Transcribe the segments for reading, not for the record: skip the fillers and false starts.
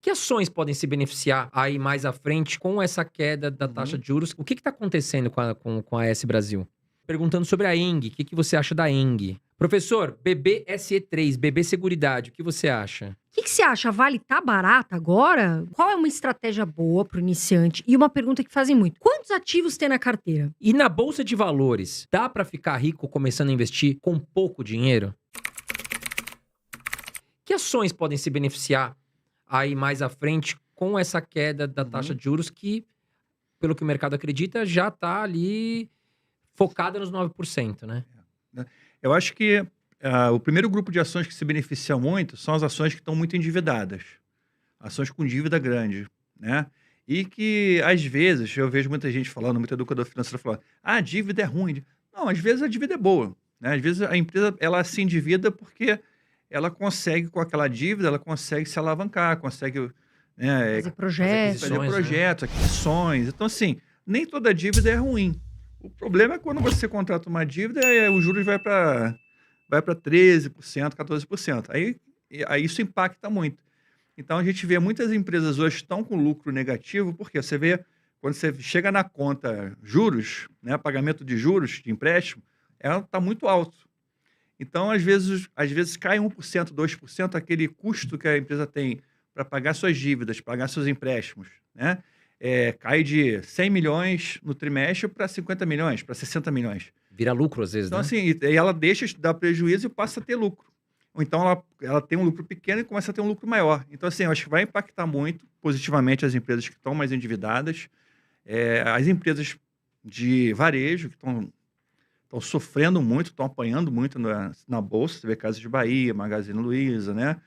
Que ações podem se beneficiar aí mais à frente com essa queda da taxa Uhum. de juros? O que está acontecendo com a AS Brasil? Perguntando sobre a Eng, o que você acha da Eng? Professor, BBSE3, BB Seguridade, o que você acha? O que você acha? Vale tá barata agora? Qual é uma estratégia boa para o iniciante? E uma pergunta que fazem muito: quantos ativos tem na carteira? E na bolsa de valores, dá para ficar rico começando a investir com pouco dinheiro? Que ações podem se beneficiar aí mais à frente com essa queda da taxa Uhum. de juros que, pelo que o mercado acredita, já está ali focada nos 9%, né? Né. Eu acho que, o primeiro grupo de ações que se beneficia muito são as ações que estão muito endividadas, ações com dívida grande, né. E que, às vezes, eu vejo muita gente falando, muito educador financeiro falando: "Ah, a dívida é ruim". Não, às vezes a dívida é boa, né, às vezes a empresa ela se endivida porque ela consegue com aquela dívida, ela consegue se alavancar, consegue, né, Fazer As projetos. fazer aquisições, né? projetos, aquisições. Então, assim, nem toda dívida é ruim. O problema é quando você contrata uma dívida e os juros vai para 13%, 14%. Aí isso impacta muito. Então a gente vê muitas empresas hoje estão com lucro negativo, porque você vê, quando você chega na conta juros, né, pagamento de juros de empréstimo, ela está muito alto. Então, às vezes cai 1%, 2% aquele custo que a empresa tem para pagar suas dívidas, pagar seus empréstimos, né. Cai de 100 milhões no trimestre para 50 milhões, para 60 milhões. Vira lucro às vezes, Então, né? assim, e ela deixa de dar prejuízo e passa a ter lucro. Ou então ela tem um lucro pequeno e começa a ter um lucro maior. Então, assim, eu acho que vai impactar muito positivamente as empresas que estão mais endividadas, as empresas de varejo que estão sofrendo muito, estão apanhando muito na bolsa. Você vê Casas de Bahia, Magazine Luiza, né?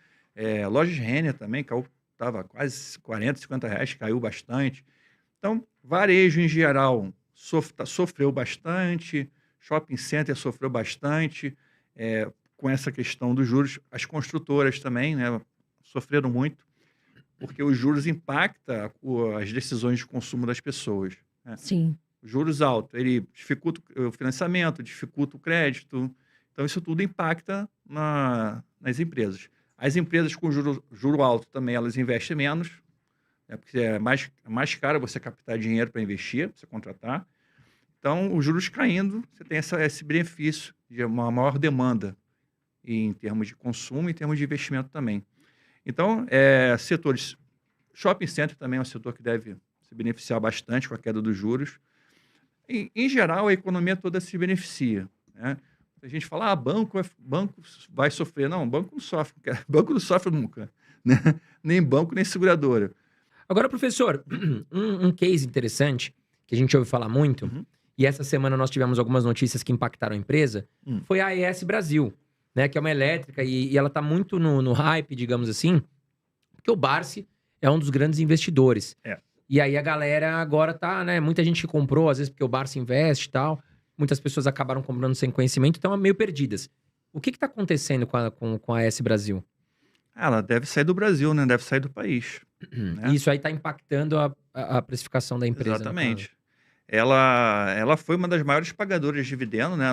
Lojas Renner também, caiu, estava quase 40, R$ 50, caiu bastante. Então, varejo em geral sofreu bastante, shopping center sofreu bastante, com essa questão dos juros. As construtoras também, né, sofreram muito, porque os juros impacta as decisões de consumo das pessoas, né. Sim. Juros altos, ele dificulta o financiamento, dificulta o crédito, então isso tudo impacta nas empresas. As empresas com juro alto também, elas investem menos, né, porque é mais caro você captar dinheiro para investir, pra você contratar. Então, os juros caindo, você tem esse benefício de uma maior demanda em termos de consumo e em termos de investimento também. Então, setores shopping center também é um setor que deve se beneficiar bastante com a queda dos juros. Em geral, a economia toda se beneficia, né. A gente fala: "Ah, banco vai sofrer". Não, banco não sofre, cara. Banco não sofre nunca, né. Nem banco, nem seguradora. Agora, professor, um case interessante que a gente ouve falar muito, Uhum. e essa semana nós tivemos algumas notícias que impactaram a empresa, Hum. foi a AES Brasil, né? Que é uma elétrica e ela tá muito no hype, digamos assim, porque o Barsi é um dos grandes investidores. É. E aí a galera agora tá, né? Muita gente que comprou, às vezes porque o Barsi investe e tal. Muitas pessoas acabaram comprando sem conhecimento, então meio perdidas. O que tá acontecendo com a AES Brasil? Ela deve sair do Brasil, né, deve sair do país, E né. isso aí tá impactando a precificação da empresa, no caso. Exatamente. Ela foi uma das maiores pagadoras de dividendo, né,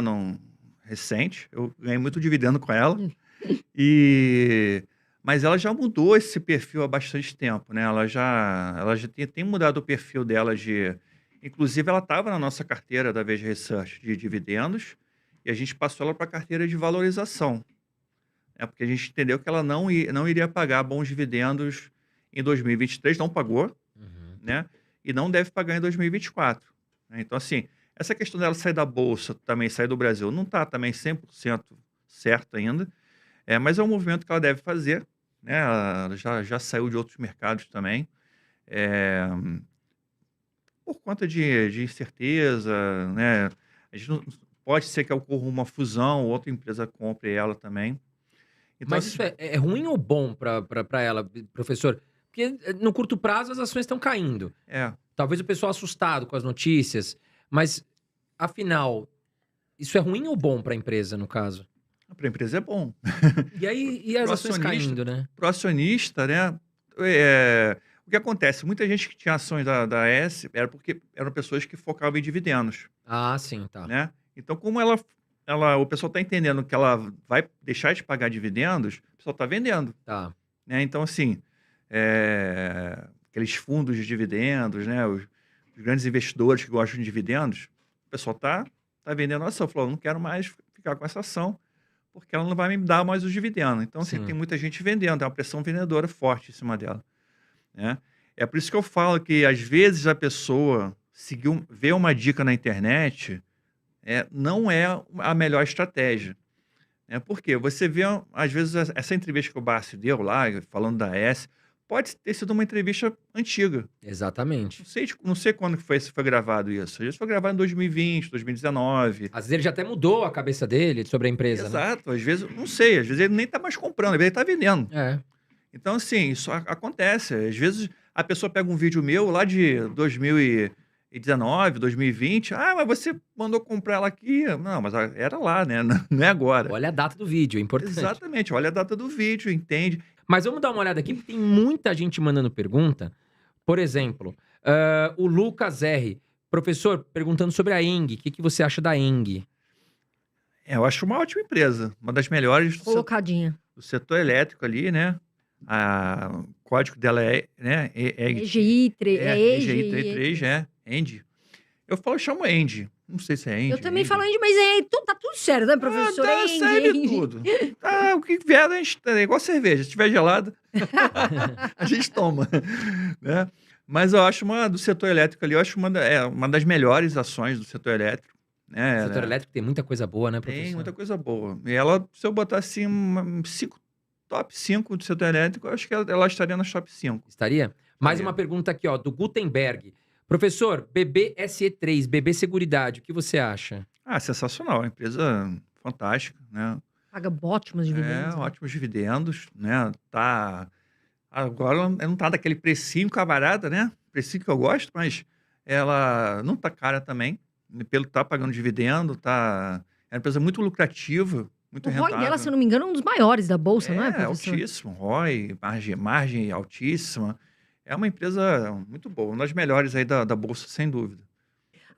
recente. Eu ganhei muito dividendo com ela. E mas ela já mudou esse perfil há bastante tempo, né, ela já tem mudado o perfil dela inclusive ela estava na nossa carteira da Veja Research de dividendos, e a gente passou ela para a carteira de valorização, porque a gente entendeu que ela não iria pagar bons dividendos em 2023, não pagou, Uhum. né, e não deve pagar em 2024, né. Então, assim, essa questão dela sair da bolsa, também sair do Brasil, não está também 100% certo ainda, mas é um movimento que ela deve fazer, né, ela já saiu de outros mercados também, eh, por conta de incerteza, né, a gente não pode ser que ocorra uma fusão, outra empresa compre ela também. Então Mas isso assim, é ruim ou bom pra ela, professor? Porque no curto prazo as ações estão caindo. é, Talvez o pessoal assustado com as notícias, mas afinal, isso é ruim ou bom pra empresa, no caso? para a empresa é bom. E aí, e as Para o ações acionista caindo, né? para o acionista, né, o que acontece, muita gente que tinha ações da AES era porque eram pessoas que focavam em dividendos, Ah, sim, tá. né. Então como o pessoal está entendendo que ela vai deixar de pagar dividendos, o pessoal está vendendo, Tá. né. Então assim, aqueles fundos de dividendos, né? Os grandes investidores que gostam de dividendos, o pessoal tá vendendo a ação. Falou, não quero mais ficar com essa ação, porque ela não vai me dar mais os dividendos. Então, assim, Sim. tem muita gente vendendo, tem uma pressão vendedora forte em cima dela, né? É por isso que eu falo que, às vezes, a pessoa ver uma dica na internet não é a melhor estratégia. Porque você vê, às vezes, essa entrevista que o Barsi deu lá, falando da AES, pode ter sido uma entrevista antiga. Exatamente. Não sei quando que foi gravado isso. Às vezes foi gravado em 2020, 2019. Às vezes ele já até mudou a cabeça dele sobre a empresa, né? Exato. Às vezes, não sei, às vezes ele nem está mais comprando, às vezes ele está vendendo. Então, assim, isso acontece. Às vezes a pessoa pega um vídeo meu lá de 2019, 2020. Ah, mas você mandou comprar ela aqui. Não, mas era lá, né? Não é agora. Olha a data do vídeo, é importante. Exatamente, olha a data do vídeo, entende? Mas vamos dar uma olhada aqui, porque tem muita gente mandando pergunta. Por exemplo, o Lucas R. Professor, perguntando sobre a ENGIE. O que você acha da ENGIE? Eu acho uma ótima empresa. Uma das melhores Colocadinha. do setor elétrico ali, né? O código dela é, né? EGI 33, ENGIE. Eu chamo ENGIE. Não sei se é ENGIE. Eu também falo ENGIE, mas tá tudo certo, né, professor? Tá sério tudo. O que vier, a gente, é igual cerveja. Se estiver gelada, a gente toma, né? Mas eu acho do setor elétrico ali, eu acho uma das melhores ações do setor elétrico. Né? O setor elétrico tem muita coisa boa, né, professor? Tem muita coisa boa. E ela, se eu botar assim, top 5 do setor elétrico, eu acho que ela estaria nas top 5. Estaria? Mais uma pergunta aqui, ó, do Gutenberg. Professor, BB-SE3, BB Seguridade, o que você acha? Sensacional. Uma empresa fantástica, né? Paga ótimos dividendos. Ótimos dividendos, né? Agora não tá daquele precinho camarada, né? Precinho que eu gosto, mas ela não tá cara também. Pelo que tá pagando dividendo, é uma empresa muito lucrativa, muito rentável. O ROI dela, se eu não me engano, é um dos maiores da Bolsa, não é, professor? Altíssimo. ROI, margem altíssima. É uma empresa muito boa, uma das melhores aí da Bolsa, sem dúvida.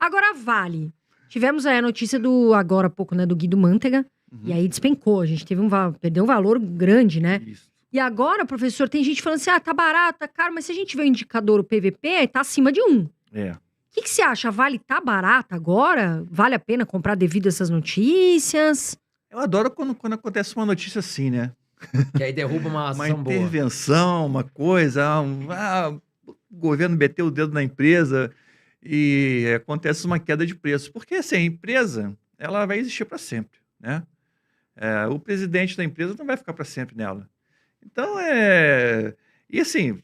Agora, a Vale. Tivemos aí a notícia agora há pouco, né, do Guido Mantega, e aí despencou. A gente perdeu um valor grande, né? Isso. E agora, professor, tem gente falando assim, tá barato, tá caro, mas se a gente vê o indicador, o PVP, tá acima de 1. O que você acha? A Vale tá barata agora? Vale a pena comprar devido a essas notícias? Eu adoro quando acontece uma notícia assim, né? Que aí derruba uma ação boa. Uma intervenção, uma coisa, o governo meteu o dedo na empresa e acontece uma queda de preço. Porque, assim, a empresa, ela vai existir para sempre, né? O presidente da empresa não vai ficar para sempre nela. Então, E, assim,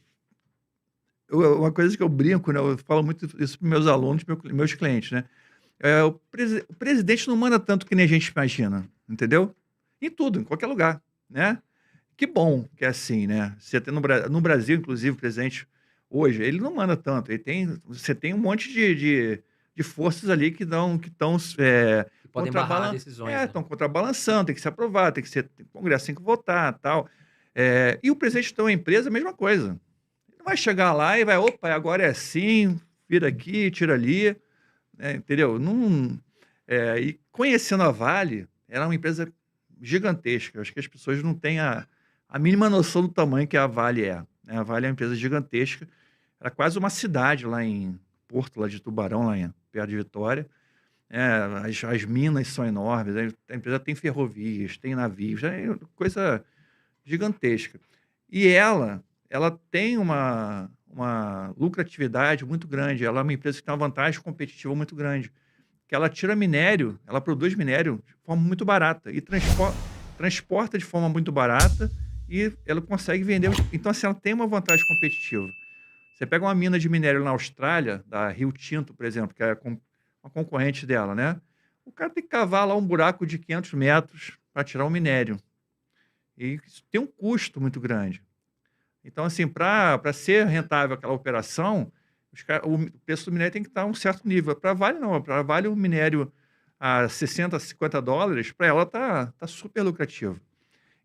uma coisa que eu brinco, né? Eu falo muito isso para meus alunos, meus clientes, né? O presidente não manda tanto que nem a gente imagina, entendeu? Em tudo, em qualquer lugar, né? Que bom que é assim, né? Você tem no Brasil, inclusive, o presidente hoje, ele não manda tanto. Você tem um monte de forças ali que estão podem barrar decisões. Estão contrabalançando, tem que se aprovar, tem o Congresso tem que votar, tal. E o presidente de uma empresa, a mesma coisa. Ele não vai chegar lá e opa, agora é assim, vira aqui, tira ali, entendeu? E conhecendo a Vale, ela é uma empresa gigantesca. Eu acho que as pessoas não têm a mínima noção do tamanho que a Vale é. A Vale é uma empresa gigantesca. Era quase uma cidade lá em Porto, lá de Tubarão, perto de Vitória. As minas são enormes. A empresa tem ferrovias, tem navios. É coisa gigantesca. E ela tem uma lucratividade muito grande. Ela é uma empresa que tem uma vantagem competitiva muito grande. Que ela tira minério, ela produz minério de forma muito barata e transporta de forma muito barata e ela consegue vender. Então, assim, ela tem uma vantagem competitiva. Você pega uma mina de minério na Austrália, da Rio Tinto, por exemplo, que é uma concorrente dela, né? O cara tem que cavar lá um buraco de 500 metros para tirar o minério. E isso tem um custo muito grande. Então, assim, para ser rentável aquela operação, o preço do minério tem que estar a um certo nível. Para a Vale, não. Para a Vale, o minério a 60, 50 dólares, para ela tá super lucrativo.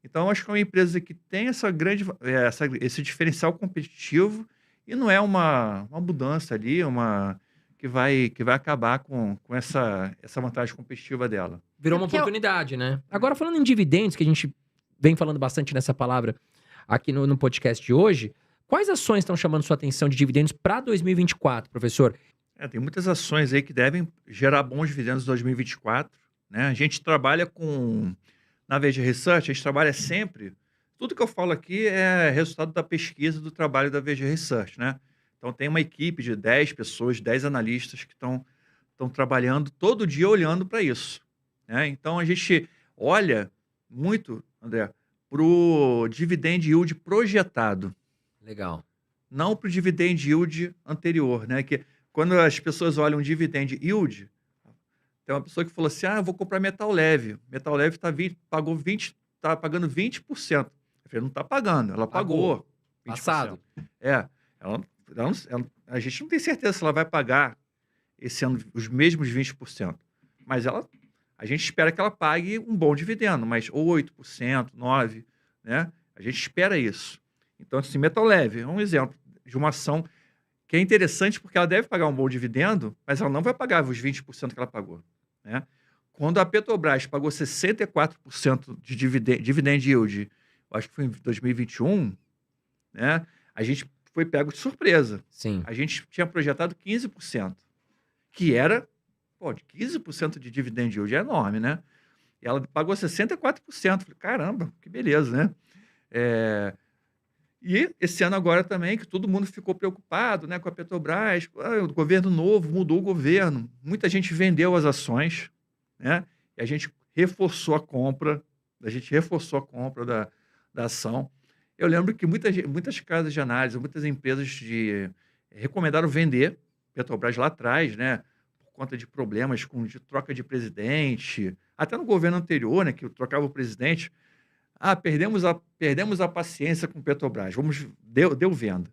Então, acho que é uma empresa que tem esse diferencial competitivo e não é uma mudança ali, que vai acabar com essa vantagem competitiva dela. Virou uma oportunidade, né? Agora, falando em dividendos, que a gente vem falando bastante nessa palavra aqui no podcast de hoje, Quais ações estão chamando sua atenção de dividendos para 2024, professor? Tem muitas ações aí que devem gerar bons dividendos em 2024, né? A gente trabalha na VG Research, a gente trabalha sempre. Tudo que eu falo aqui é resultado da pesquisa do trabalho da VG Research, né? Então, tem uma equipe de 10 pessoas, 10 analistas que estão trabalhando todo dia olhando para isso, né? Então, a gente olha muito, André, para o dividend yield projetado. Legal. Não para o dividend yield anterior, né? Que quando as pessoas olham dividend yield, tem uma pessoa que falou assim, eu vou comprar Metal Leve. Metal Leve está pagando 20%. Eu falei, não está pagando, ela pagou 20%. Passado. A gente não tem certeza se ela vai pagar esse ano os mesmos 20%. Mas a gente espera que ela pague um bom dividendo, mas 8%, 9%, né? A gente espera isso. Então, assim, Metal Leve é um exemplo de uma ação que é interessante porque ela deve pagar um bom dividendo, mas ela não vai pagar os 20% que ela pagou, né? Quando a Petrobras pagou 64% de dividend yield, eu acho que foi em 2021, né? A gente foi pego de surpresa. Sim. A gente tinha projetado 15%, que era, de 15% de dividend yield é enorme, né? E ela pagou 64%. Falei, caramba, que beleza, né? E esse ano agora também, que todo mundo ficou preocupado, né, com a Petrobras, o governo novo, mudou o governo, muita gente vendeu as ações, né, e a gente reforçou a compra da ação. Eu lembro que muitas casas de análise, muitas empresas recomendaram vender Petrobras lá atrás, né, por conta de problemas de troca de presidente, até no governo anterior, né, que trocava o presidente. Perdemos a paciência com Petrobras, deu venda.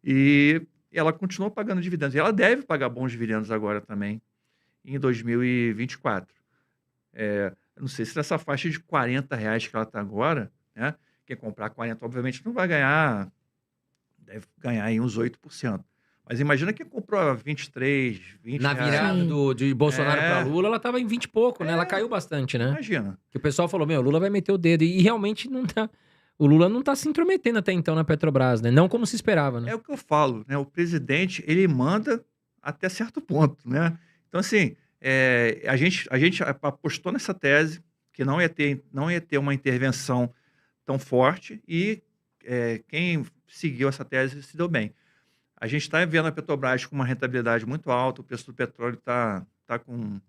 E ela continuou pagando dividendos. E ela deve pagar bons dividendos agora também, em 2024. Não sei se nessa faixa de R$40 que ela está agora, né? Quem comprar 40, obviamente, não vai ganhar, deve ganhar aí uns 8%. Mas imagina quem comprou 23, 20 Na virada de Bolsonaro para Lula, ela estava em 20 e pouco, né? Ela caiu bastante, né? Imagina. Que o pessoal falou, o Lula vai meter o dedo. E realmente não tá... O Lula não está se intrometendo até então na Petrobras, né? Não como se esperava, né? É o que eu falo, né? O presidente, ele manda até certo ponto, né? Então, assim, a gente apostou nessa tese que não ia ter uma intervenção tão forte e quem seguiu essa tese se deu bem. A gente está vendo a Petrobras com uma rentabilidade muito alta, o preço do petróleo está com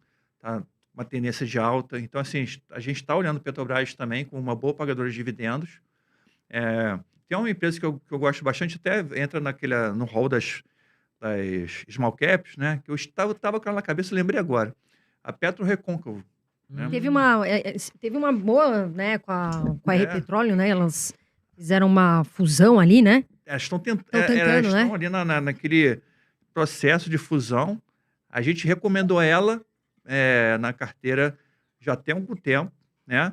uma tendência de alta. Então, assim, a gente está olhando a Petrobras também com uma boa pagadora de dividendos. Tem uma empresa que eu gosto bastante, até entra no hall das small caps, né? Que eu estava com ela na cabeça, lembrei agora. A PetroRecôncavo. Né? Teve uma boa, né, com a RE Petróleo, né? Elas fizeram uma fusão ali, né? Elas estão tentando, né? Estão ali naquele processo de fusão. A gente recomendou ela na carteira já tem algum tempo, né?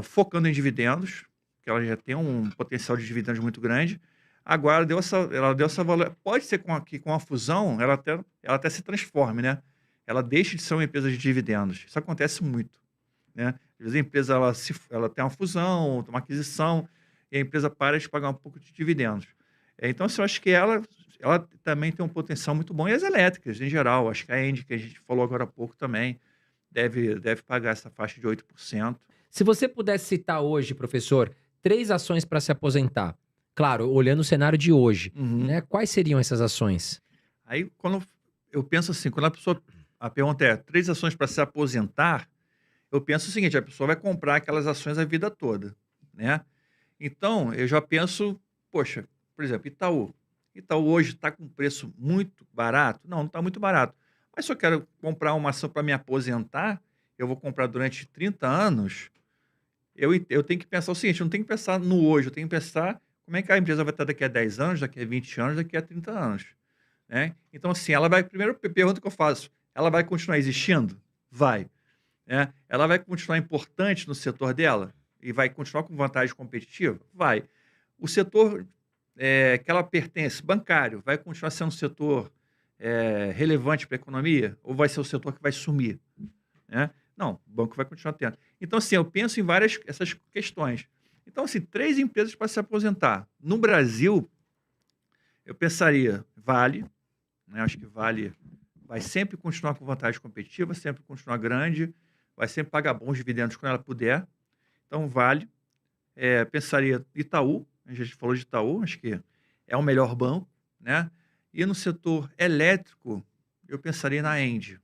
Focando em dividendos, que ela já tem um potencial de dividendos muito grande. Agora ela deu essa valor. Pode ser que com a fusão ela até se transforme, né? Ela deixe de ser uma empresa de dividendos. Isso acontece muito, né? Às vezes a empresa ela tem uma fusão, uma aquisição, e a empresa para de pagar um pouco de dividendos. Então, eu acho que ela também tem um potencial muito bom. E as elétricas, em geral, acho que a Engie, que a gente falou agora há pouco também, deve pagar essa faixa de 8%. Se você pudesse citar hoje, professor, 3 ações para se aposentar, claro, olhando o cenário de hoje, né? Quais seriam essas ações? Aí, quando eu penso assim, quando a pergunta é 3 ações para se aposentar, eu penso o seguinte, a pessoa vai comprar aquelas ações a vida toda, né? Então, eu já penso, poxa, por exemplo, Itaú. Itaú hoje está com preço muito barato? Não está muito barato. Mas se eu quero comprar uma ação para me aposentar, eu vou comprar durante 30 anos, eu tenho que pensar o seguinte, eu não tenho que pensar no hoje, eu tenho que pensar como é que a empresa vai estar daqui a 10 anos, daqui a 20 anos, daqui a 30 anos. Né? Então, assim, primeira pergunta que eu faço, ela vai continuar existindo? Vai. Né? Ela vai continuar importante no setor dela? E vai continuar com vantagem competitiva? Vai. O setor que ela pertence, bancário, vai continuar sendo um setor relevante para a economia? Ou vai ser o setor que vai sumir? Né? Não, o banco vai continuar tendo. Então, assim, eu penso em essas questões. Então, assim, 3 empresas para se aposentar. No Brasil, Eu pensaria, Vale, né? Acho que Vale vai sempre continuar com vantagem competitiva, sempre continuar grande, vai sempre pagar bons dividendos quando ela puder. Então, Vale. Pensaria Itaú, a gente falou de Itaú, acho que é o melhor banco, né? E no setor elétrico, eu pensaria na Engie,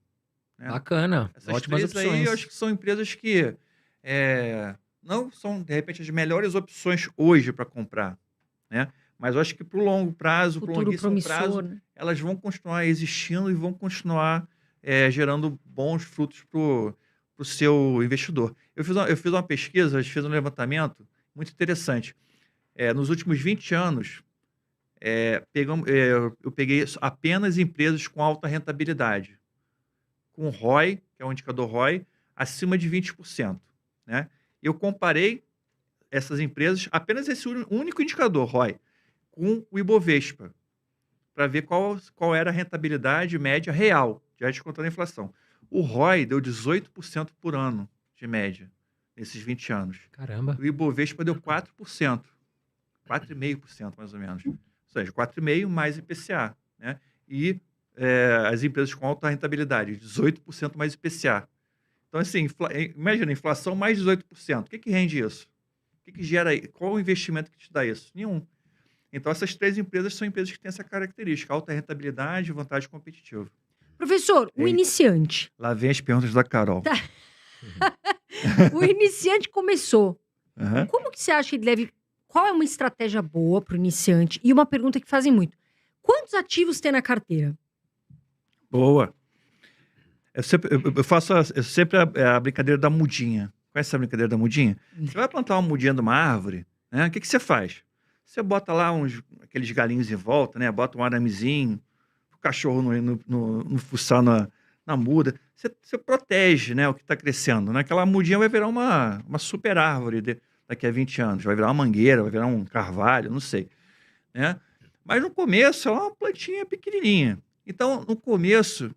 né? Bacana. Essas Ótimas três aí, opções. eu acho que são empresas que não são, de repente, as melhores opções hoje para comprar, né? Mas eu acho que para o longo prazo, para o Futuro longuíssimo prazo, promissor, né? elas vão continuar existindo e vão continuar gerando bons frutos para o seu investidor. Eu fiz uma pesquisa, a gente fez um levantamento muito interessante. Nos últimos 20 anos, eu peguei apenas empresas com alta rentabilidade, com ROI, que é o indicador ROI, acima de 20%. Né? Eu comparei essas empresas, apenas esse único indicador, ROI, com o Ibovespa, para ver qual era a rentabilidade média real, já descontando a inflação. O ROI deu 18% por ano, de média, nesses 20 anos. Caramba. O Ibovespa deu 4%, 4,5% mais ou menos. Ou seja, 4,5% mais IPCA. Né? E as empresas com alta rentabilidade, 18% mais IPCA. Então, assim, imagina, inflação mais 18%. O que rende isso? O que gera aí? Qual o investimento que te dá isso? Nenhum. Então, essas três empresas são empresas que têm essa característica, alta rentabilidade e vantagem competitiva. Professor, o iniciante. Lá vem as perguntas da Carol. Tá. O iniciante começou. Uhum. Como que você acha que ele deve... Qual é uma estratégia boa para o iniciante? E uma pergunta que fazem muito. Quantos ativos tem na carteira? Boa. Eu faço sempre a brincadeira da mudinha. Conhece a brincadeira da mudinha? Você vai plantar uma mudinha de uma árvore, né? O que você faz? Você bota lá aqueles galinhos em volta, né? Bota um aramezinho, o cachorro no fuçar na muda. Você protege, né, o que está crescendo. Né? Aquela mudinha vai virar uma super árvore daqui a 20 anos. Vai virar uma mangueira, vai virar um carvalho, não sei. Né? Mas no começo é uma plantinha pequenininha. Então, no começo,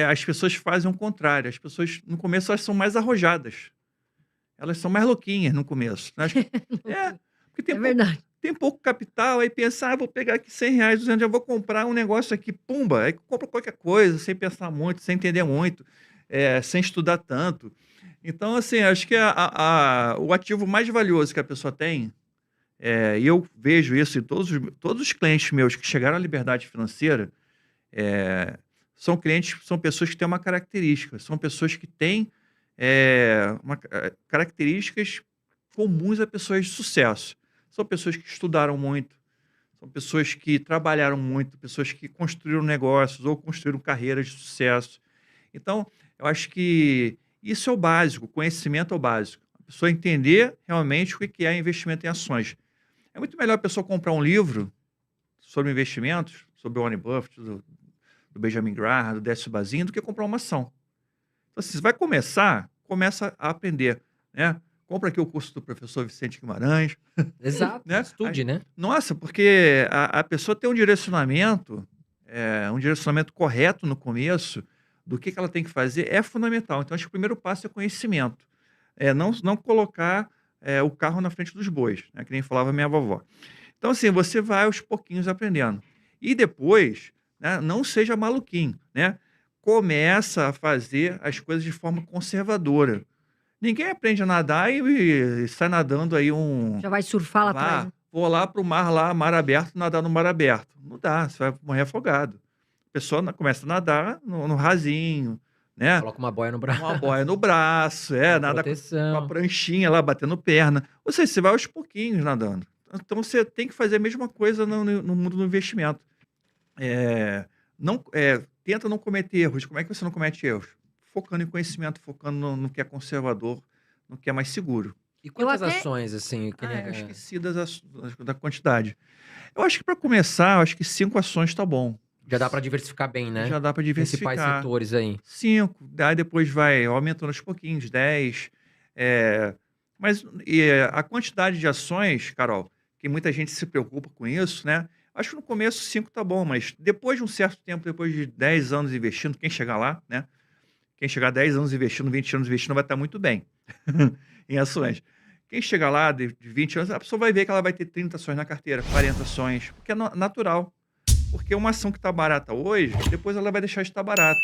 as pessoas fazem o contrário. As pessoas, no começo, elas são mais arrojadas. Elas são mais louquinhas no começo. Né? Porque verdade. Tem pouco capital, aí pensa, vou pegar aqui R$100, 200, já vou comprar um negócio aqui, pumba, aí compra qualquer coisa, sem pensar muito, sem entender muito, sem estudar tanto. Então, assim, acho que o ativo mais valioso que a pessoa tem, e eu vejo isso em todos os clientes meus que chegaram à liberdade financeira, são pessoas que têm uma característica, são pessoas que têm características comuns a pessoas de sucesso. São pessoas que estudaram muito, são pessoas que trabalharam muito, pessoas que construíram negócios ou construíram carreiras de sucesso. Então, eu acho que isso é o básico, o conhecimento é o básico. A pessoa entender realmente o que é investimento em ações. É muito melhor a pessoa comprar um livro sobre investimentos, sobre o Warren Buffett, do Benjamin Graham, do Décio Bazin, do que comprar uma ação. Então, se você vai começa a aprender, né? Compra aqui o curso do professor Vicente Guimarães. Exato, né? estude, né? Nossa, porque a pessoa tem um direcionamento correto no começo do que ela tem que fazer é fundamental. Então, acho que o primeiro passo é conhecimento. Não colocar o carro na frente dos bois, né? Que nem falava minha vovó. Então, assim, você vai aos pouquinhos aprendendo. E depois, né, não seja maluquinho, né? Começa a fazer as coisas de forma conservadora. Ninguém aprende a nadar e sai nadando aí Já vai surfar lá atrás. Né? Vou lá pro mar aberto, nadar no mar aberto. Não dá, você vai morrer afogado. A pessoa começa a nadar no rasinho, né? Coloca uma boia no braço. Uma boia no braço, nada com a pranchinha lá, batendo perna. Ou seja, você vai aos pouquinhos nadando. Então, você tem que fazer a mesma coisa no mundo do investimento. Tenta não cometer erros. Como é que você não comete erros? Focando em conhecimento, focando no que é conservador, no que é mais seguro. E quantas ações, assim? Eu esqueci da quantidade. Eu acho que para começar, 5 ações tá bom. Já dá para diversificar bem, né? Já dá para diversificar. Principais setores aí. 5, daí depois vai aumentando aos pouquinhos, 10. Mas a quantidade de ações, Carol, que muita gente se preocupa com isso, né? Acho que no começo 5 tá bom, mas depois de um certo tempo, depois de 10 anos investindo, quem chegar lá, né? Quem chegar 10 anos investindo, 20 anos investindo, vai estar muito bem em ações. Quem chegar lá de 20 anos, a pessoa vai ver que ela vai ter 30 ações na carteira, 40 ações, porque é natural. Porque uma ação que está barata hoje, depois ela vai deixar de estar barata.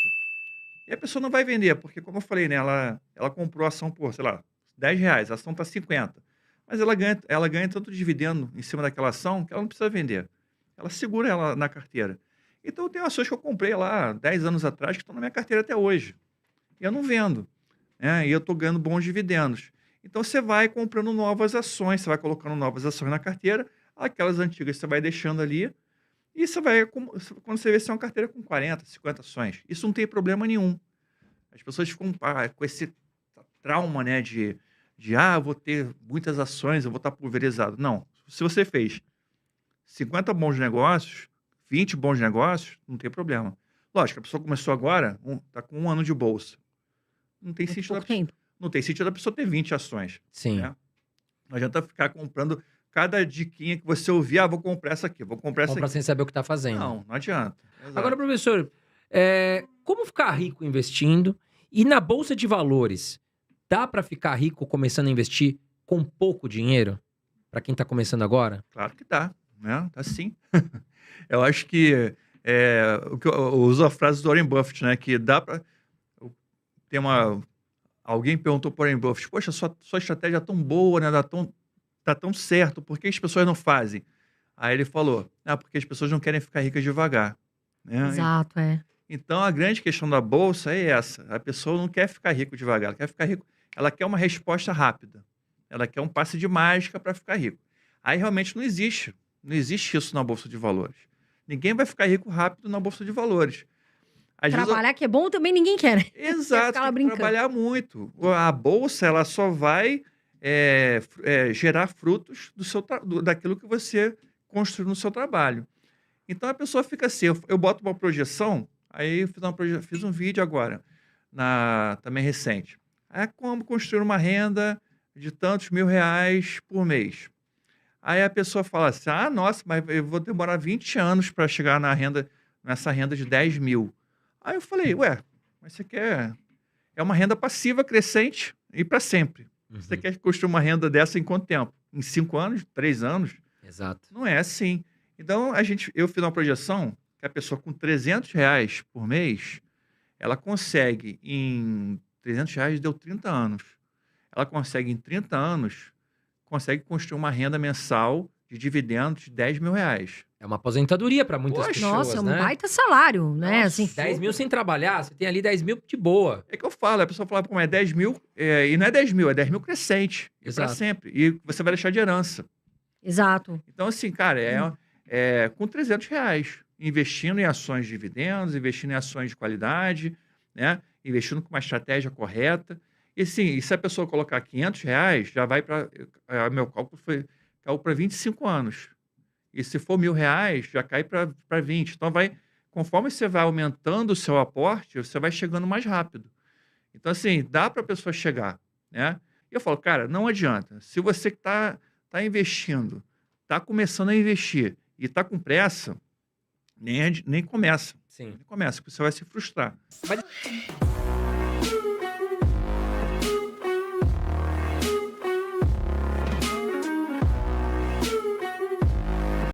E a pessoa não vai vender, porque, como eu falei, né, ela comprou a ação por, sei lá, R$ 10, a ação está 50. Mas ela ganha tanto dividendo em cima daquela ação que ela não precisa vender. Ela segura ela na carteira. Então, tem ações que eu comprei lá 10 anos atrás que estão na minha carteira até hoje. E eu não vendo, né? E eu estou ganhando bons dividendos. Então, você vai comprando novas ações, você vai colocando novas ações na carteira, aquelas antigas você vai deixando ali, e você vai, quando você vê, você é uma carteira com 40, 50 ações. Isso não tem problema nenhum. As pessoas ficam com esse trauma, né, eu vou ter muitas ações, eu vou estar pulverizado. Não. Se você fez 50 bons negócios, 20 bons negócios, não tem problema. Lógico, a pessoa começou agora, está com 1 ano de bolsa. Não tem Muito sentido pouco tempo. não tem sentido a pessoa ter 20 ações. Sim. Né? Não adianta ficar comprando cada diquinha que você ouvir, vou comprar essa aqui, vou comprar essa Compra aqui. sem saber o que tá fazendo. Não adianta. Exato. Agora, professor, como ficar rico investindo? E na Bolsa de Valores, dá para ficar rico começando a investir com pouco dinheiro? Para quem tá começando agora? Claro que dá, né? Tá sim. Eu acho que eu uso a frase do Warren Buffett, né? Que dá para... Alguém perguntou para o Warren Buffett, poxa, sua estratégia é tão boa, né? Tá tão certo, por que as pessoas não fazem? Aí ele falou, porque as pessoas não querem ficar ricas devagar. Né? Exato, Então, a grande questão da Bolsa é essa. A pessoa não quer ficar rico devagar, ela quer ficar rico. Ela quer uma resposta rápida. Ela quer um passe de mágica para ficar rico. Aí, realmente, não existe. Não existe isso na Bolsa de Valores. Ninguém vai ficar rico rápido na Bolsa de Valores. Trabalhar que é bom também ninguém quer, né? Exato, tem que trabalhar muito. A Bolsa, ela só vai gerar frutos daquilo que você construiu no seu trabalho. Então, a pessoa fica assim, eu boto uma projeção, aí eu fiz um vídeo agora, também recente. Como construir uma renda de tantos R$ 1.000 por mês. Aí a pessoa fala assim, nossa, mas eu vou demorar 20 anos para chegar nessa renda de 10 mil. Aí eu falei, mas você quer... É uma renda passiva crescente e para sempre. Uhum. Você quer construir uma renda dessa em quanto tempo? Em 5 anos? 3 anos? Exato. Não é assim. Então, eu fiz uma projeção que a pessoa com R$ 300 por mês, ela consegue em... R$ 300 deu 30 anos. Ela consegue em 30 anos, consegue construir uma renda mensal de dividendos de R$ 10.000. É uma aposentadoria para muitas Poxa, pessoas, Nossa, é um né? baita salário, né? Nossa, Assim, 10 mil sem trabalhar, você tem ali 10 mil de boa. É que eu falo, a pessoa fala, como é 10 mil, e não é 10 mil, é 10 mil crescente, para Exato. sempre. E você vai deixar de herança. exato. Então, assim, cara, com R$ 300, investindo em ações de dividendos, investindo em ações de qualidade, né? Investindo com uma estratégia correta. E, sim, e se a pessoa colocar R$ 500, já vai para... meu cálculo foi para 25 anos. E se for R$ 1.000, já cai para 20. Então, conforme você vai aumentando o seu aporte, você vai chegando mais rápido. Então, assim, dá para a pessoa chegar, né? E eu falo, cara, não adianta. Se você que está investindo, está começando a investir e está com pressa, nem começa. Sim. Nem começa, porque você vai se frustrar. Mas...